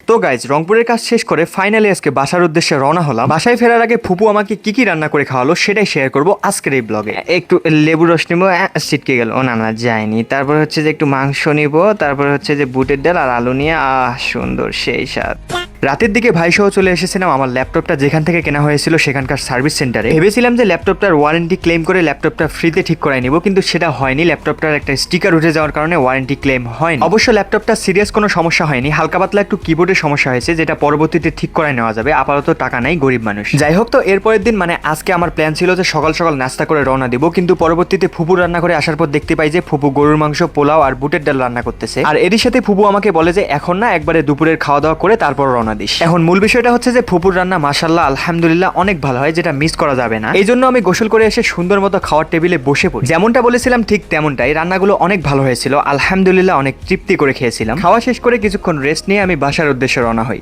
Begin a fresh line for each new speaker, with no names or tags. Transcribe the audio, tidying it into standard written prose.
তো গাইজ রংপুরের কাজ শেষ করে ফাইনালি আজকে বাসার উদ্দেশ্যে রওনা হলাম। বাসায় ফেরার আগে ফুপু আমাকে কি কি রান্না করে খাওয়ালো সেটাই শেয়ার করবো আজকের এই ব্লগে। একটু লেবু রস নিবো, ছিটকে গেল, ও না না যায়নি। তারপর হচ্ছে যে একটু মাংস নিব, তারপর হচ্ছে যে বুটের ডাল আর আলু নিয়ে সুন্দর সেই স্বাদ। রাতের দিকে ভাই সহ চলে এসেছিলাম আমার ল্যাপটপটা যেখান থেকে কেনা হয়েছিল সেখানকার সার্ভিস সেন্টারে। ভেবেছিলাম যে ল্যাপটপটার ওয়ারেন্টি ক্লেম করে ল্যাপটপটা ফ্রিতে ঠিক করাই নিব, কিন্তু সেটা হয়নি। ল্যাপটপটার একটা স্টিকার উঠে যাওয়ার কারণে ওয়ারেন্টি ক্লেম হয়নি। অবশ্য ল্যাপটপটা সিরিয়াস কোনো সমস্যা হয়নি, হালকা পাতলা একটু কিবোর্ডের সমস্যা হয়েছে, যেটা পরবর্তীতে ঠিক করাই নেওয়া যাবে। আপাতত টাকা নাই, গরিব মানুষ। যাই হোক, তো এরপরের দিন মানে আজকে আমার প্ল্যান ছিল যে সকাল সকাল নাস্তা করে রওনা দিব, কিন্তু পরবর্তীতে ফুপু রান্না করে আসার পর দেখতে পাই যে ফুপু গরুর মাংস, পোলাও আর বুটের ডাল রান্না করতেছে। আর এরই সাথে ফুপু আমাকে বলে যে এখন না, একবারে দুপুরের খাওয়া দাওয়া করে তারপর রওনা দিস। এখন মূল বিষয়টা হচ্ছে যে ফুপুর রান্না মাশাআল্লাহ আলহামদুলিল্লাহ অনেক ভালো হয়, যেটা মিস করা যাবে না। এই জন্য আমি গোসল করে এসে সুন্দর মতো খাওয়ার টেবিলে বসে পড়ি। যেমনটা বলেছিলাম ঠিক তেমনটাই, রান্নাগুলো অনেক ভালো হয়েছিল, আলহামদুলিল্লাহ অনেক তৃপ্তি করে খেয়েছিলাম। খাওয়া শেষ করে কিছুক্ষণ রেস্ট নিয়ে আমি বাসার উদ্দেশ্যে রওনা হই।